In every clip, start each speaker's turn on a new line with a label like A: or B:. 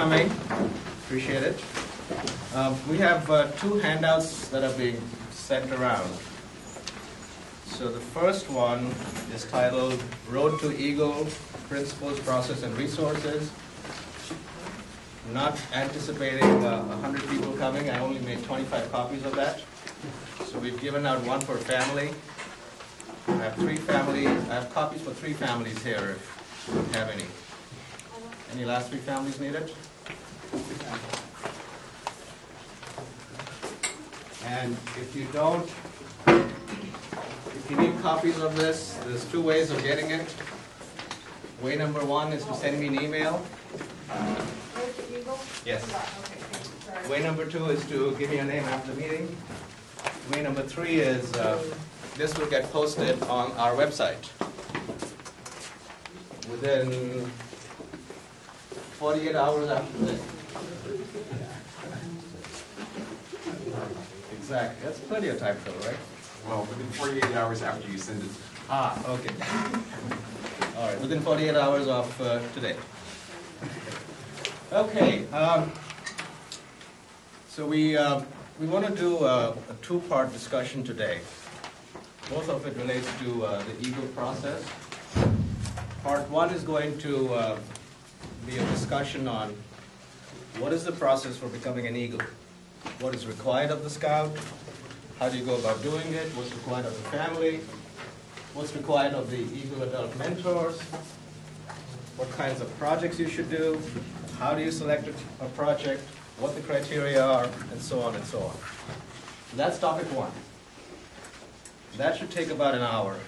A: coming. Appreciate it. We have two handouts that are being sent around. So the first one is titled Road to Eagle, Principles, Process, and Resources. Not anticipating 100 people coming. I only made 25 copies of that. So we've given out one per family. I have three families. I have copies for three families here if you have any. Any last three families need it? And if you don't, if you need copies of this, there's two ways of getting it. Way number one is to send me an email. Yes. Way number two is to give me your name after the meeting. Way number three is this will get posted on our website within 48 hours after today. Exactly. That's plenty of time, though, right?
B: Well, within 48 hours after you send it.
A: Ah, okay. All right, within 48 hours of today. Okay. So we want to do a two-part discussion today. Both of it relates to the Eagle process. Part one is going to be a discussion on what is the process for becoming an Eagle. What is required of the Scout? How do you go about doing it? What's required of the family? What's required of the Eagle adult mentors? What kinds of projects you should do? How do you select a project? What the criteria are, and so on and so on. So that's topic one. That should take about an hour.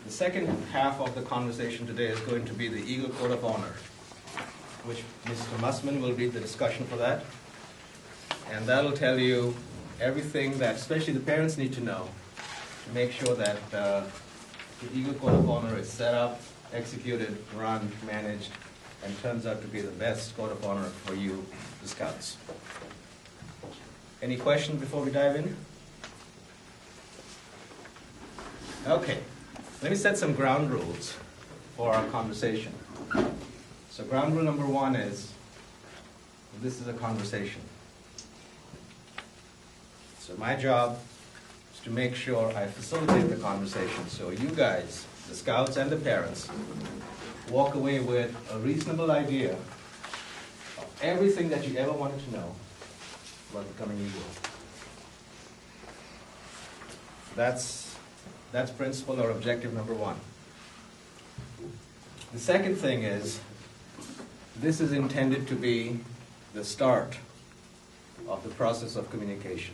A: The second half of the conversation today is going to be the Eagle Code of Honor, which Mr. Musman will lead the discussion for that. And that'll tell you everything that, especially the parents, need to know to make sure that the Eagle Code of Honor is set up, executed, run, managed, and turns out to be the best Code of Honor for you, the Scouts. Any questions before we dive in? Okay, let me set some ground rules for our conversation. So ground rule number one is, this is a conversation. So my job is to make sure I facilitate the conversation so you guys, the Scouts and the parents, walk away with a reasonable idea of everything that you ever wanted to know about becoming Eagle. That's principle or objective number one. The second thing is, this is intended to be the start of the process of communication.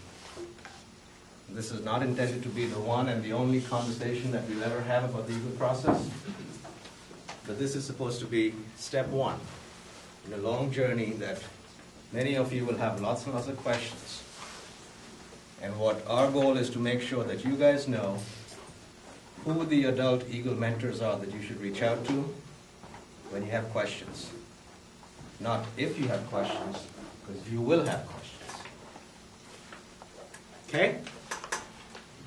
A: This is not intended to be the one and the only conversation that we'll ever have about the Eagle process, but this is supposed to be step one in a long journey that many of you will have lots and lots of questions. And what our goal is to make sure that you guys know who the adult Eagle mentors are that you should reach out to when you have questions. Not if you have questions, because you will have questions. Okay?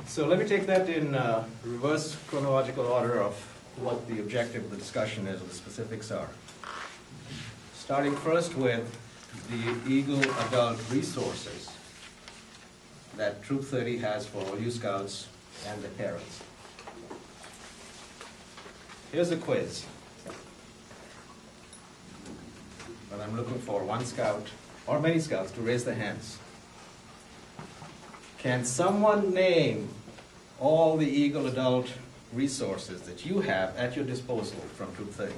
A: So let me take that in reverse chronological order of what the objective of the discussion is, what the specifics are. Starting first with the Eagle adult resources that Troop 30 has for all you Scouts and the parents. Here's a quiz. But I'm looking for one Scout or many Scouts to raise their hands. Can someone name all the Eagle adult resources that you have at your disposal from Troop 30?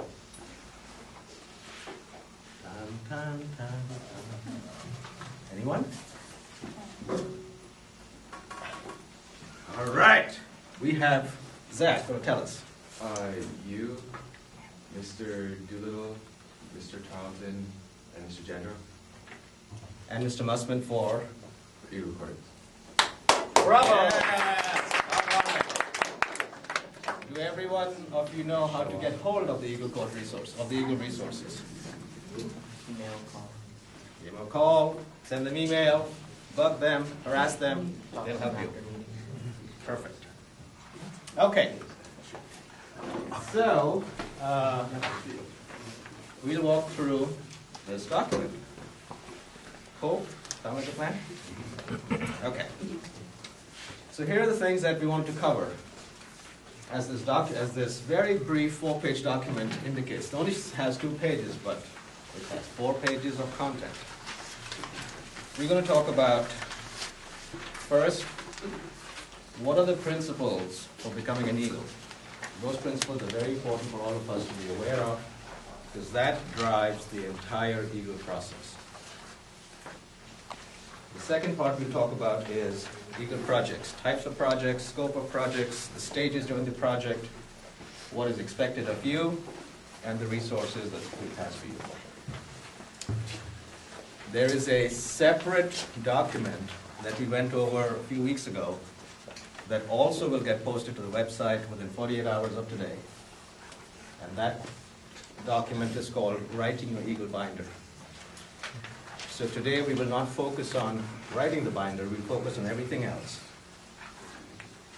A: Anyone? All right. We have Zach, go tell us.
B: You, Mr. Doolittle, Mr. Tarleton, and Mr. Jandro.
A: And Mr. Musman for
B: Eagle recordings.
A: Bravo! Yes. All right. Do everyone of you know how to get hold of the Eagle Code resource, of the Eagle resources?
C: Email, call.
A: Give them a call, send them email, bug them, harass them, they'll help you. Perfect. Okay. So, we'll walk through this document. Cool? Sound like a plan? Okay. So here are the things that we want to cover. As this very brief 4-page document indicates, it only has 2 pages, but it has 4 pages of content. We're going to talk about, first, what are the principles for becoming an eagle? Those principles are very important for all of us to be aware of, because that drives the entire eagle process. The second part we'll talk about is eagle projects, types of projects, scope of projects, the stages during the project, what is expected of you, and the resources that school has for you. There is a separate document that we went over a few weeks ago that also will get posted to the website within 48 hours of today. And that document is called Writing Your Eagle Binder. So today we will not focus on writing the binder, we'll focus on everything else.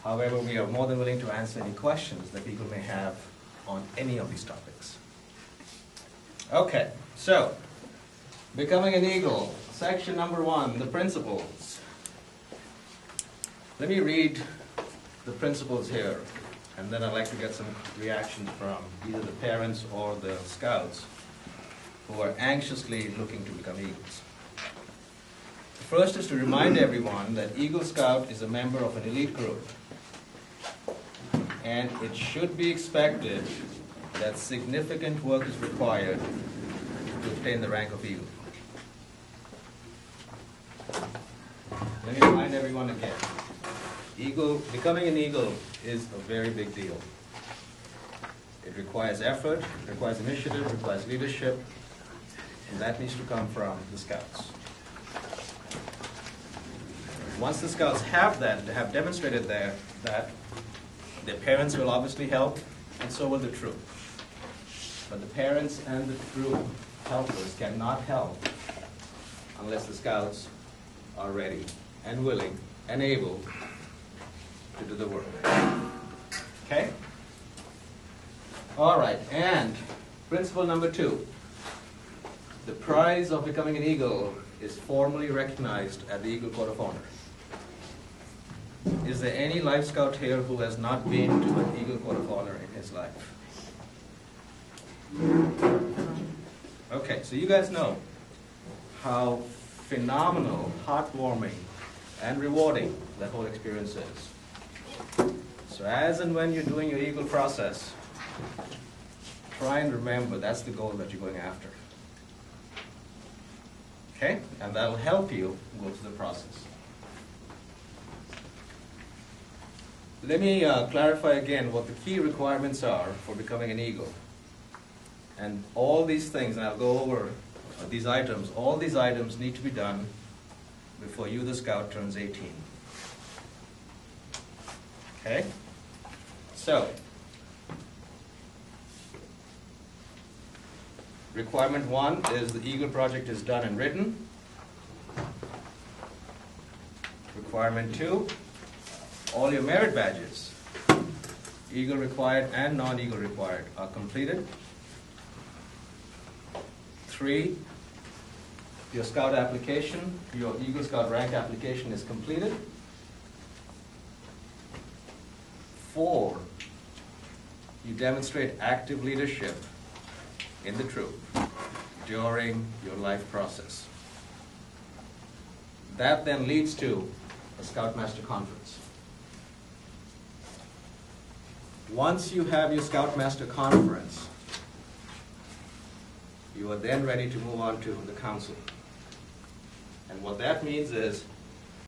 A: However, we are more than willing to answer any questions that people may have on any of these topics. Okay, so, becoming an eagle, section number 1, the principles. Let me read the principles here, and then I'd like to get some reactions from either the parents or the scouts who are anxiously looking to become eagles. The first is to remind everyone that Eagle Scout is a member of an elite group, and it should be expected that significant work is required to obtain the rank of eagle. Let me remind everyone again, becoming an eagle is a very big deal. It requires effort, it requires initiative, it requires leadership, and that needs to come from the scouts. Once the scouts have that, they have demonstrated that their parents will obviously help, and so will the troop. But the parents and the troop helpers cannot help unless the scouts are ready and willing and able to do the work. Okay? All right, and principle number 2. The prize of becoming an eagle is formally recognized at the Eagle Court of Honor. Is there any Life Scout here who has not been to an Eagle Court of Honor in his life? Okay, so you guys know how phenomenal, heartwarming, and rewarding that whole experience is. So as and when you're doing your Eagle process, try and remember that's the goal that you're going after. Okay? And that'll help you go through the process. Let me clarify again what the key requirements are for becoming an eagle. And all these things, and I'll go over these items, all these items need to be done before you, the scout, turns 18. Okay? So, requirement 1 is the Eagle Project is done and written. Requirement 2, all your merit badges, Eagle required and non-Eagle required, are completed. 3, your Scout application, your Eagle Scout rank application is completed. 4, you demonstrate active leadership in the troop during your life process. That then leads to a Scoutmaster Conference. Once you have your Scoutmaster Conference, you are then ready to move on to the council. And what that means is